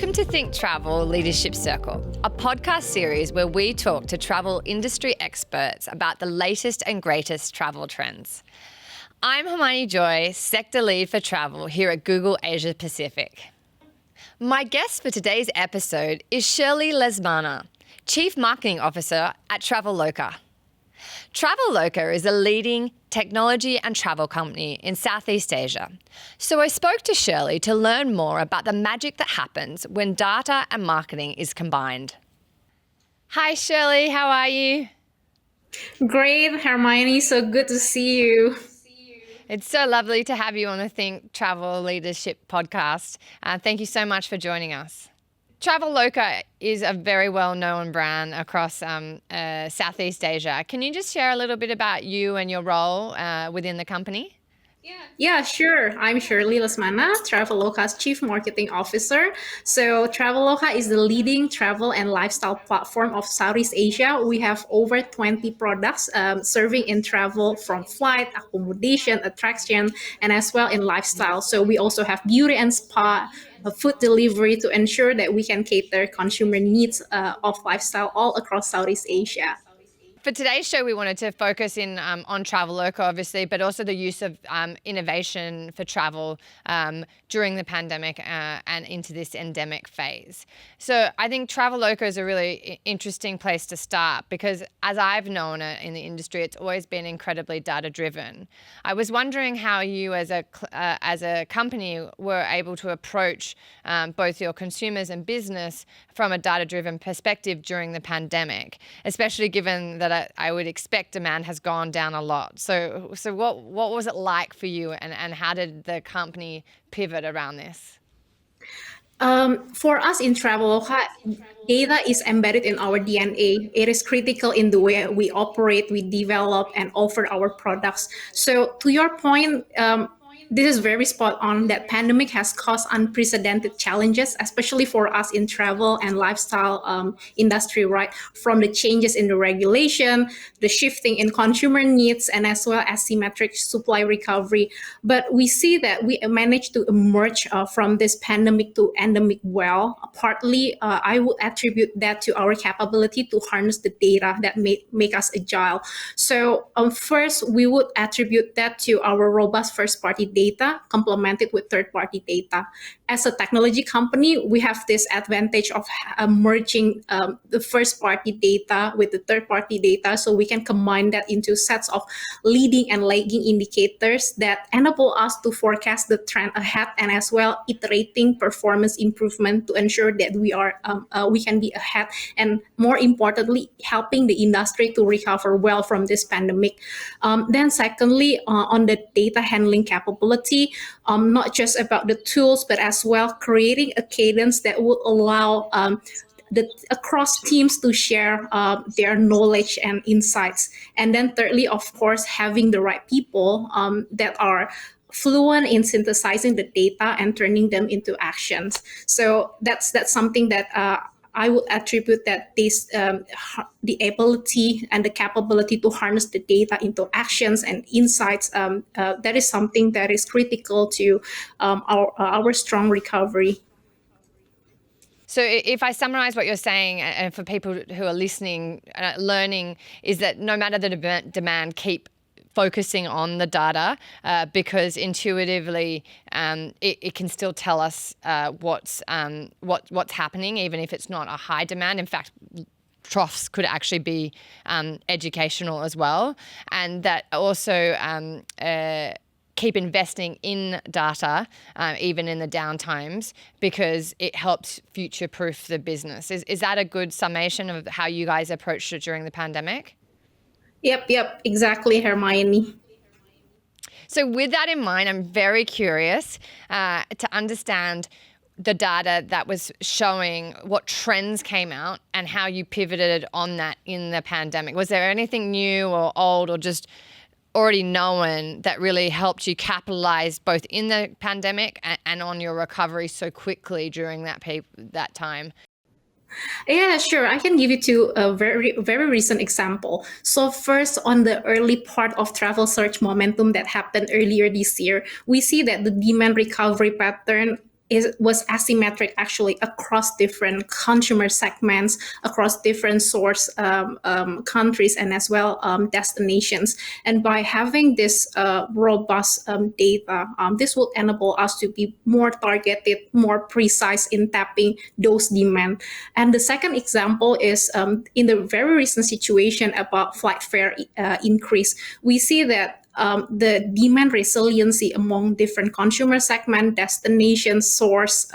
Welcome to Think Travel Leadership Circle, a podcast series where we talk to travel industry experts about the latest and greatest travel trends. I'm Hermione Joye, Sector Lead for Travel here at Google Asia Pacific. My guest for today's episode is Shirley Lesmana, Chief Marketing Officer at Traveloka. Traveloka is a leading technology and travel company in Southeast Asia. So I spoke to Shirley to learn more about the magic that happens when data and marketing is combined. Hi Shirley, how are you? Great, Hermione. So good to see you. It's so lovely to have you on the Think Travel Leadership podcast. Thank you so much for joining us. Traveloka is a very well-known brand across Southeast Asia. Can you just share a little bit about you and your role within the company? Yeah, sure. I'm Shirley Lesmana, Traveloka's Chief Marketing Officer. So Traveloka is the leading travel and lifestyle platform of Southeast Asia. We have over 20 products serving in travel from flight, accommodation, attraction, and as well in lifestyle. So we also have beauty and spa, food delivery to ensure that we can cater consumer needs of lifestyle all across Southeast Asia. For today's show, we wanted to focus in on Traveloka, obviously, but also the use of innovation for travel during the pandemic and into this endemic phase. So I think Traveloka is a really interesting place to start because as I've known it in the industry, it's always been incredibly data-driven. I was wondering how you as a company were able to approach both your consumers and business from a data-driven perspective during the pandemic, especially given that I would expect demand has gone down a lot. So what was it like for you and how did the company pivot around this? For us in Traveloka, data is embedded in our DNA. It is critical in the way we operate, we develop, and offer our products. So to your point, this is very spot on that pandemic has caused unprecedented challenges, especially for us in travel and lifestyle industry, right? From the changes in the regulation, the shifting in consumer needs, and as well as asymmetric supply recovery. But we see that we managed to emerge from this pandemic to endemic well. Partly, I would attribute that to our capability to harness the data that make us agile. So first, we would attribute that to our robust first-party data complemented with third-party data. As a technology company, we have this advantage of merging the first-party data with the third-party data, so we can combine that into sets of leading and lagging indicators that enable us to forecast the trend ahead and as well iterating performance improvement to ensure that we can be ahead and more importantly helping the industry to recover well from this pandemic. Then secondly, on the data handling capability, not just about the tools, but as well creating a cadence that will allow across teams to share their knowledge and insights. And then thirdly, of course, having the right people that are fluent in synthesizing the data and turning them into actions. So that's something that I would attribute that this the ability and the capability to harness the data into actions and insights. That is something that is critical to our strong recovery. So if I summarize what you're saying, and for people who are listening, learning, is that no matter the demand, keep focusing on the data because intuitively it can still tell us what's happening, even if it's not a high demand. In fact, troughs could actually be educational as well, and that also keep investing in data even in the downtimes because it helps future-proof the business. Is that a good summation of how you guys approached it during the pandemic? Yep, exactly, Hermione. So with that in mind, I'm very curious to understand the data that was showing what trends came out and how you pivoted on that in the pandemic. Was there anything new or old or just already known that really helped you capitalize both in the pandemic and on your recovery so quickly during that time? Yeah, sure. I can give you two very, very recent example. So first, on the early part of travel search momentum that happened earlier this year, we see that the demand recovery pattern was asymmetric actually across different consumer segments, across different source countries, and as well destinations. And by having this robust data, this will enable us to be more targeted, more precise in tapping those demand. And the second example is in the very recent situation about flight fare increase. We see that the demand resiliency among different consumer segment, destination, source,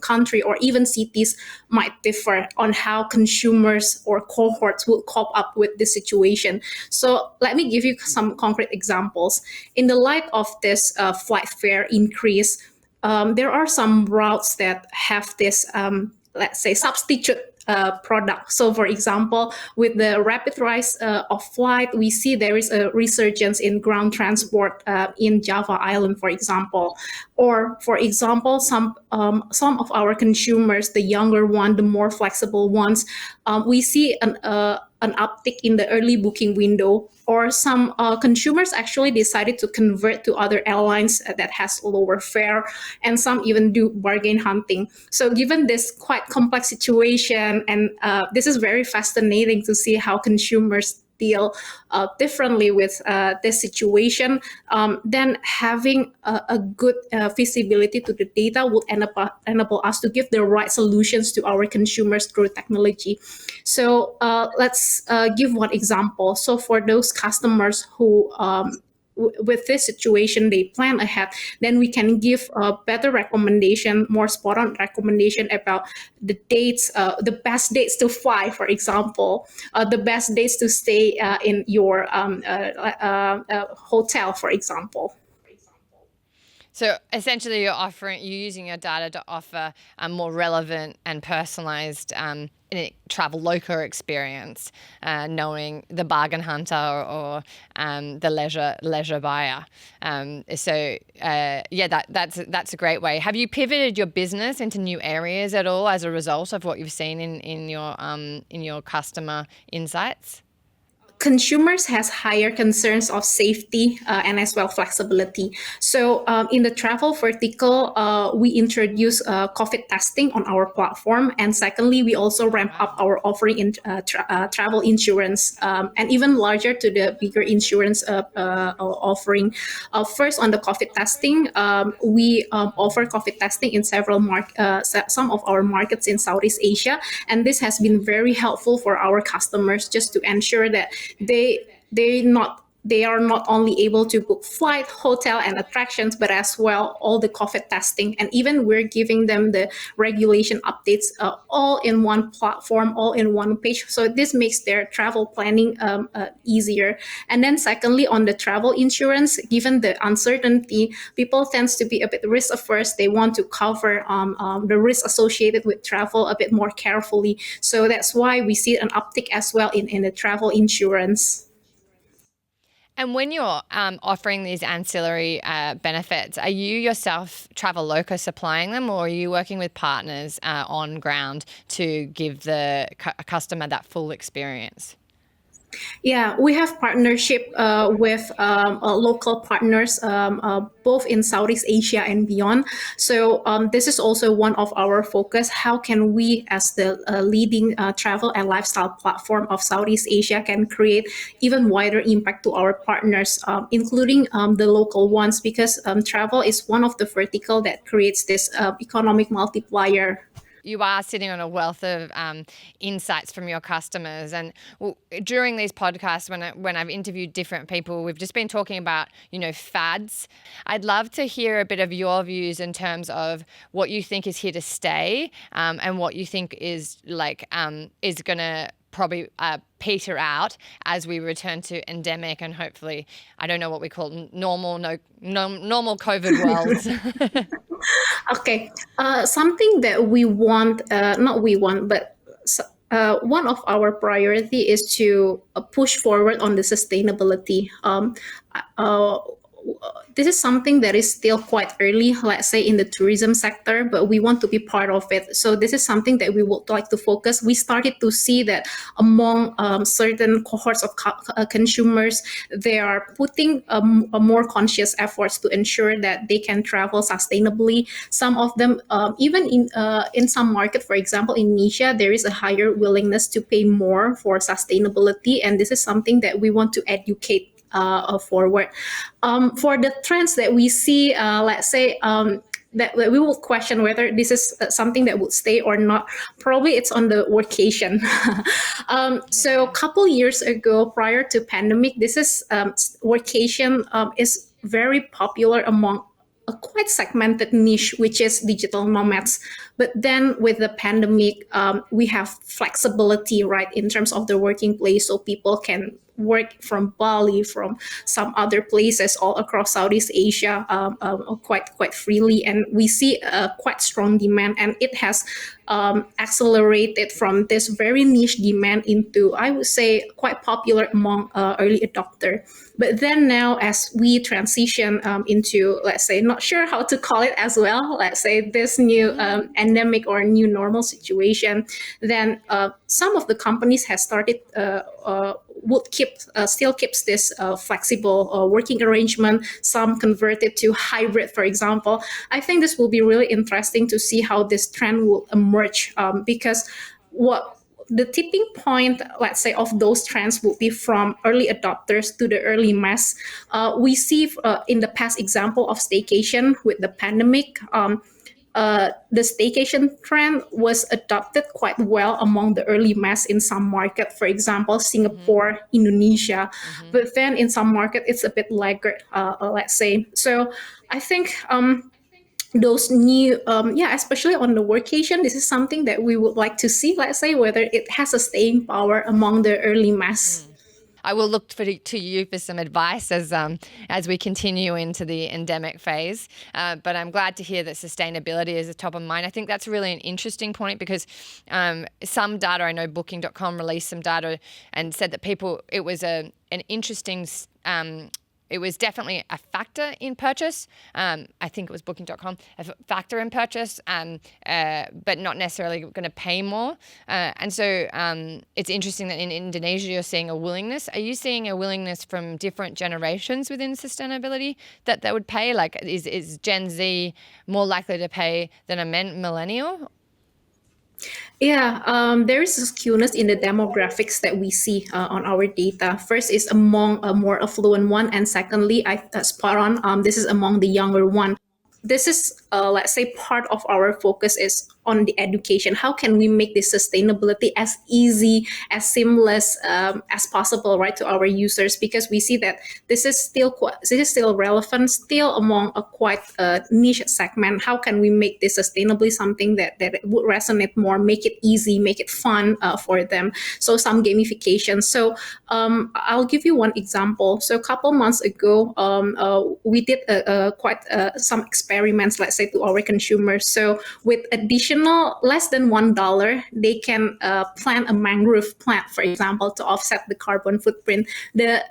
country, or even cities might differ on how consumers or cohorts will cope up with this situation. So let me give you some concrete examples. In the light of this flight fare increase, there are some routes that have this, let's say, substitute product. So, for example, with the rapid rise of flight, we see there is a resurgence in ground transport in Java Island, for example. Or, for example, some of our consumers, the younger one, the more flexible ones, we see an uptick in the early booking window, or some consumers actually decided to convert to other airlines that has lower fare, and some even do bargain hunting. So given this quite complex situation, and this is very fascinating to see how consumers deal differently with this situation, then having a good visibility to the data will enable us to give the right solutions to our consumers through technology. So let's give one example. So for those customers who with this situation they plan ahead, then we can give a better recommendation, more spot on recommendation about the dates, the best dates to fly, for example, the best dates to stay in your hotel, for example. So essentially, you're using your data to offer a more relevant and personalized Traveloka experience, knowing the bargain hunter or the leisure buyer. That's a great way. Have you pivoted your business into new areas at all as a result of what you've seen in your customer insights? Consumers has higher concerns of safety and as well flexibility. So in the travel vertical, we introduce COVID testing on our platform, and secondly, we also ramp up our offering in travel insurance, and even larger to the bigger insurance offering. First, on the COVID testing, we offer COVID testing in some of our markets in Southeast Asia, and this has been very helpful for our customers just to ensure that they are not only able to book flight, hotel, and attractions, but as well all the COVID testing. And even we're giving them the regulation updates all in one platform, all in one page. So this makes their travel planning easier. And then secondly, on the travel insurance, given the uncertainty, people tends to be a bit risk averse. They want to cover the risk associated with travel a bit more carefully. So that's why we see an uptick as well in the travel insurance. And when you're offering these ancillary benefits, are you yourself Traveloka supplying them, or are you working with partners on ground to give the customer that full experience? Yeah, we have partnership with local partners, both in Southeast Asia and beyond. So this is also one of our focus. How can we, as the leading travel and lifestyle platform of Southeast Asia, can create even wider impact to our partners, including the local ones, because travel is one of the vertical that creates this economic multiplier. You are sitting on a wealth of insights from your customers. And during these podcasts, when I've interviewed different people, we've just been talking about, fads. I'd love to hear a bit of your views in terms of what you think is here to stay, and what you think is is going to probably peter out as we return to endemic and hopefully, I don't know what we call normal COVID world. Okay, something that we want, not we want, but one of our priority is to push forward on the sustainability. Uh, this is something that is still quite early, let's say in the tourism sector, but we want to be part of it. So this is something that we would like to focus. We started to see that among certain cohorts of consumers, they are putting a more conscious efforts to ensure that they can travel sustainably. Some of them, even in some market, for example, in Indonesia, there is a higher willingness to pay more for sustainability, and this is something that we want to educate forward. For the trends that we see, let's say, that we will question whether this is something that would stay or not. Probably it's on the workation. So a couple years ago, prior to pandemic, this is workation is very popular among a quite segmented niche, which is digital nomads. But then with the pandemic, we have flexibility, right, in terms of the working place, so people can work from Bali, from some other places all across Southeast Asia, quite freely, and we see a quite strong demand, and it has accelerated from this very niche demand into, I would say, quite popular among early adopter. But then now, as we transition into, let's say, not sure how to call it as well, let's say this new endemic or new normal situation, then some of the companies have started would keep still keeps this flexible working arrangement. Some converted to hybrid, for example. I think this will be really interesting to see how this trend will emerge, because what the tipping point, let's say, of those trends will be from early adopters to the early mass. We see in the past example of staycation with the pandemic. The staycation trend was adopted quite well among the early mass in some market, for example, Singapore, Indonesia. But then in some market, it's a bit laggard, let's say. So I think those new, yeah, especially on the workation, this is something that we would like to see, let's say, whether it has a staying power among the early mass. I will look to you for some advice as we continue into the endemic phase. But I'm glad to hear that sustainability is a top of mind. I think that's really an interesting point, because some data, I know Booking.com released some data and said that it was an interesting. It was definitely a factor in purchase. I think it was Booking.com, a factor in purchase, but not necessarily going to pay more. And so it's interesting that in Indonesia you're seeing a willingness. Are you seeing a willingness from different generations within sustainability that they would pay? Like, is Gen Z more likely to pay than a millennial? Yeah, there is a skewness in the demographics that we see on our data. First is among a more affluent one, and secondly, spot on. This is among the younger one. This is, let's say, part of our focus is on the education. How can we make this sustainability as easy, as seamless as possible, right, to our users? Because we see that this is still relevant, still among a quite niche segment. How can we make this sustainably something that would resonate more, make it easy, make it fun for them? So some gamification. So I'll give you one example. So a couple months ago, we did quite some experiments, let's say, to our consumers. So with additional less than $1, they can plant a mangrove plant, for example, to offset the carbon footprint. The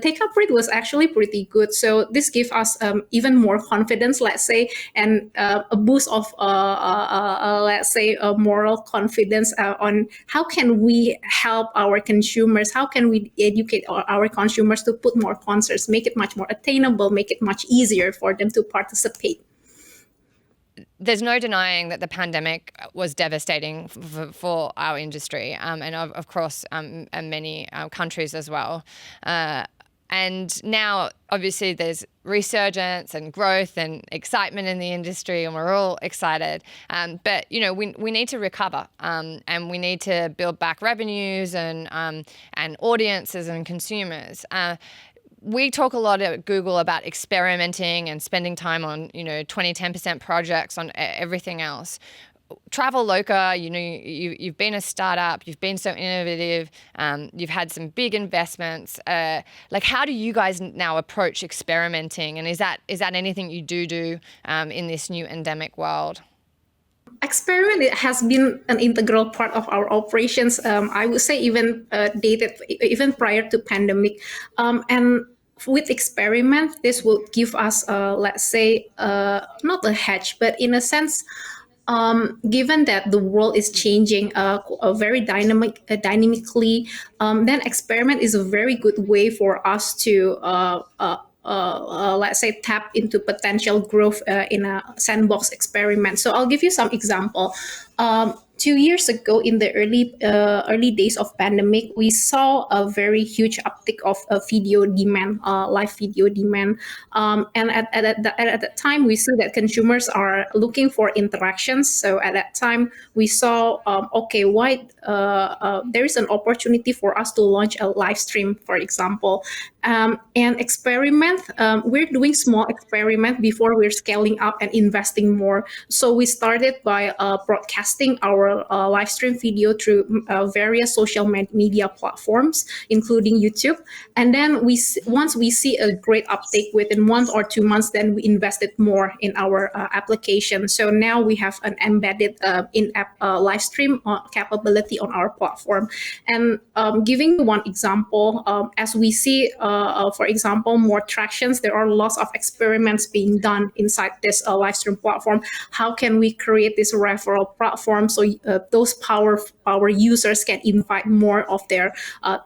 take-up rate was actually pretty good. So this gives us even more confidence, let's say, and a boost of, let's say, moral confidence on how can we help our consumers, how can we educate our consumers to put more concerts, make it much more attainable, make it much easier for them to participate. There's no denying that the pandemic was devastating for our industry, and of course many countries as well. And now, obviously, there's resurgence and growth and excitement in the industry, and we're all excited. But we need to recover, and we need to build back revenues and audiences and consumers. We talk a lot at Google about experimenting and spending time on 10% projects on everything else. Traveloka, you've been a startup, you've been so innovative, you've had some big investments. Like, how do you guys now approach experimenting? And is that anything you do in this new endemic world? Experiment, it has been an integral part of our operations. I would say even dated even prior to pandemic, and with experiment, this will give us, let's say, not a hedge, but in a sense, given that the world is changing very dynamically, then experiment is a very good way for us to let's say tap into potential growth in a sandbox experiment. So I'll give you some example. 2 years ago, in the early days of pandemic, we saw a very huge uptick of video demand, live video demand, and at that time, we see that consumers are looking for interactions. So at that time, we saw, okay, why there is an opportunity for us to launch a live stream, for example, and experiment. We're doing small experiment before we're scaling up and investing more. So we started by broadcasting our live stream video through various social media platforms, including YouTube. And then once we see a great uptake within 1 or 2 months, then we invested more in our application. So now we have an embedded in-app live stream capability on our platform. And giving you one example, as we see, for example, more tractions, there are lots of experiments being done inside this live stream platform. How can we create this referral platform so those power users can invite more of their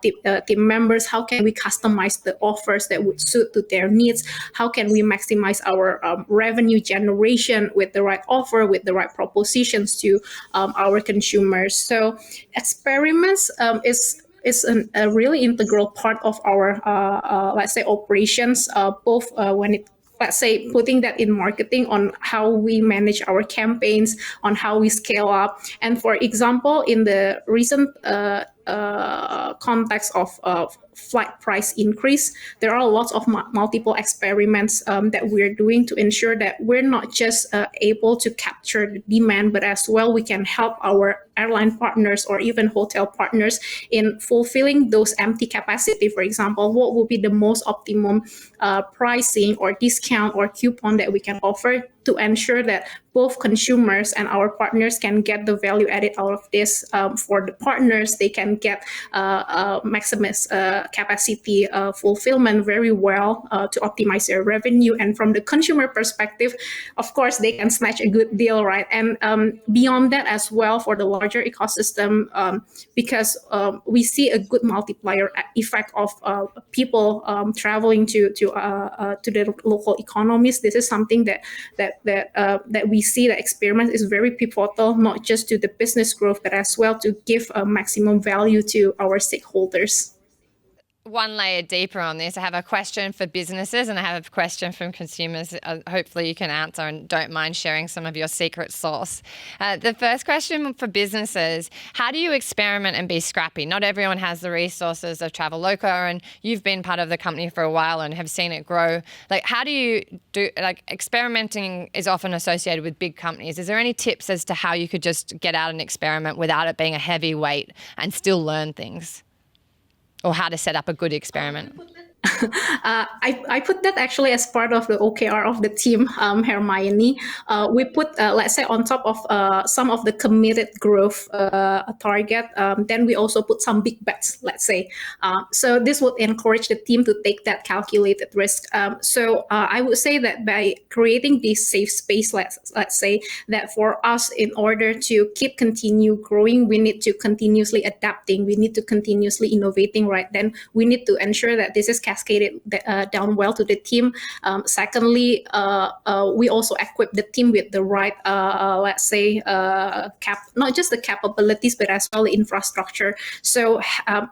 team members? How can we customize the offers that would suit to their needs? How can we maximize our revenue generation with the right offer, with the right propositions to our consumers? So experiments is a really integral part of our let's say operations, both when it, let's say, putting that in marketing, on how we manage our campaigns, on how we scale up. And for example, in the recent context of flight price increase, there are lots of multiple experiments that we're doing to ensure that we're not just able to capture the demand, but as well we can help our airline partners or even hotel partners in fulfilling those empty capacity. For example, what will be the most optimum pricing or discount or coupon that we can offer to ensure that both consumers and our partners can get the value added out of this. For the partners, they can get maximus capacity fulfillment very well to optimize their revenue. And from the consumer perspective, of course, they can snatch a good deal, right? And beyond that as well, for the larger ecosystem, because we see a good multiplier effect of people traveling to the local economies. This is something that we see that experiment is very pivotal, not just to the business growth, but as well to give maximum value to our stakeholders. One layer deeper on this, I have a question for businesses and I have a question from consumers. Hopefully you can answer and don't mind sharing some of your secret sauce. The first question for businesses: how do you experiment and be scrappy? Not everyone has the resources of Traveloka, and you've been part of the company for a while and have seen it grow. Like, how do you do, like, experimenting is often associated with big companies. Is there any tips as to how you could just get out and experiment without it being a heavy weight and still learn things? Or how to set up a good experiment? I put that actually as part of the OKR of the team, Hermione. We put, let's say, on top of some of the committed growth target, then we also put some big bets, let's say. So this would encourage the team to take that calculated risk. So I would say that by creating this safe space, let's say, that for us, in order to continue growing, we need to continuously adapting, we need to continuously innovating, right? Then we need to ensure that this is cascaded down well to the team. Secondly, we also equip the team with the right, let's say, not just the capabilities, but as well the infrastructure. So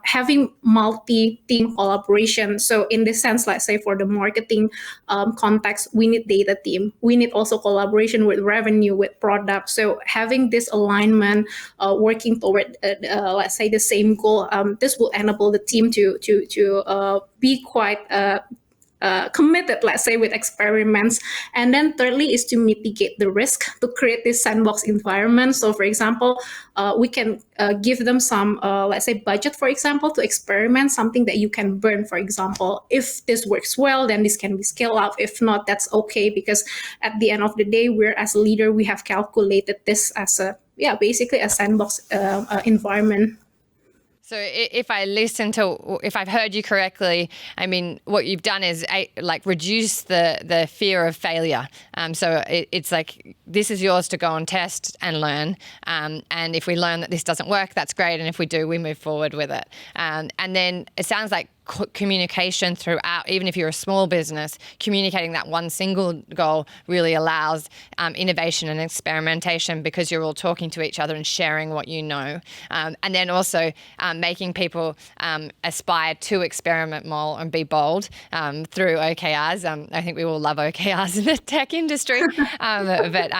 having multi-team collaboration. So in this sense, let's say for the marketing context, we need data team. We need also collaboration with revenue, with product. So having this alignment, working toward, let's say, the same goal, this will enable the team to be quite committed, let's say, with experiments. And then thirdly is to mitigate the risk, to create this sandbox environment. So for example, we can give them some, let's say, budget, for example, to experiment, something that you can burn, for example. If this works well, then this can be scaled up. If not, that's okay, because at the end of the day, we're, as a leader, we have calculated this as basically a sandbox environment. So if I've heard you correctly, I mean, what you've done is like reduce the fear of failure. So it's like, this is yours to go and test and learn. And if we learn that this doesn't work, that's great. And if we do, we move forward with it. And then it sounds like communication throughout, even if you're a small business, communicating that one single goal really allows innovation and experimentation, because you're all talking to each other and sharing what you know. And then also making people aspire to experiment more and be bold through OKRs. I think we all love OKRs in the tech industry, but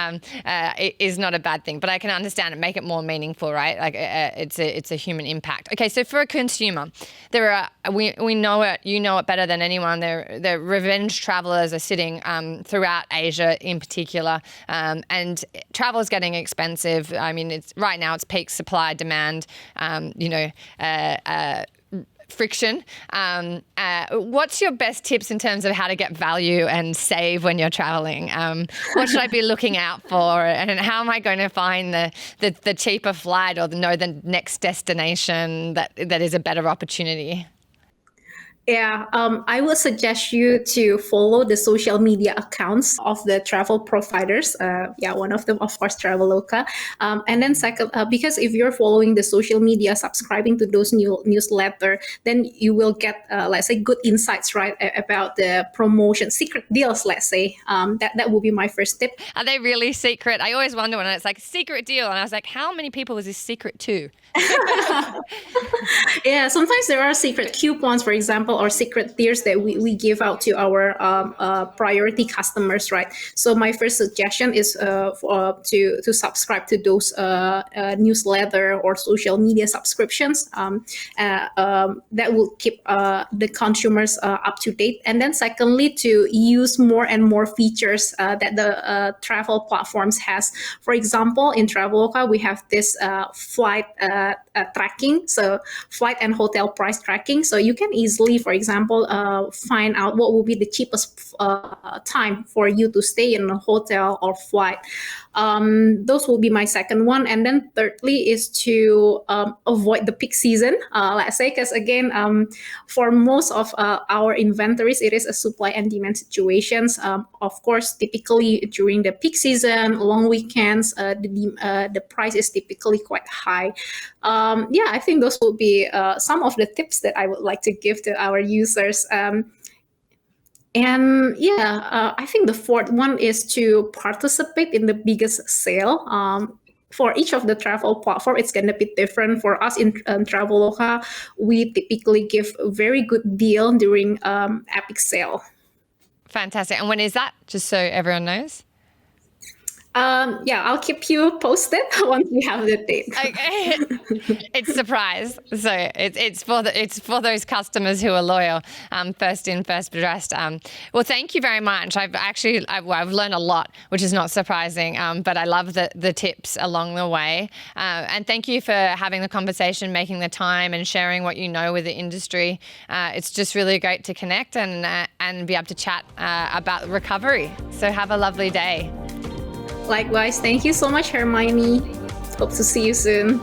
it is not a bad thing. But I can understand it, make it more meaningful, right? Like it's a human impact. Okay, so for a consumer, there are we know it. You know it better than anyone. The revenge travelers are sitting throughout Asia, in particular, and travel is getting expensive. I mean, right now it's peak supply demand. Friction. What's your best tips in terms of how to get value and save when you're traveling? What should I be looking out for, and how am I going to find the cheaper flight, or the next destination that is a better opportunity? Yeah, I would suggest you to follow the social media accounts of the travel providers. One of them, of course, Traveloka. And then second, because if you're following the social media, subscribing to those newsletter, then you will get, let's say, good insights, right, about the promotion, secret deals, let's say. That would be my first tip. Are they really secret? I always wonder when it's like secret deal, and I was like, how many people is this secret to? Yeah, sometimes there are secret coupons, for example, or secret tiers that we give out to our priority customers, right? So my first suggestion is to subscribe to those newsletter or social media subscriptions. That will keep the consumers up to date. And then secondly, to use more and more features that the travel platforms has. For example, in Traveloka, we have this flight tracking, so flight and hotel price tracking. So you can easily, for example, find out what will be the cheapest time for you to stay in a hotel or flight. Those will be my second one. And then thirdly is to avoid the peak season, let's say, because again, for most of our inventories, it is a supply and demand situations. Of course, typically during the peak season, long weekends, the price is typically quite high. I think those will be some of the tips that I would like to give to our users. I think the fourth one is to participate in the biggest sale. For each of the travel platform, it's going to be different. For us in Traveloka, we typically give a very good deal during APAC sale. Fantastic. And when is that? Just so everyone knows. I'll keep you posted once we have the date. Okay, it's surprise. So it's for those customers who are loyal. First in, first dressed. Well, thank you very much. I've learned a lot, which is not surprising. But I love the tips along the way. And thank you for having the conversation, making the time, and sharing what you know with the industry. It's just really great to connect and be able to chat about recovery. So have a lovely day. Likewise, thank you so much, Hermione. Hope to see you soon.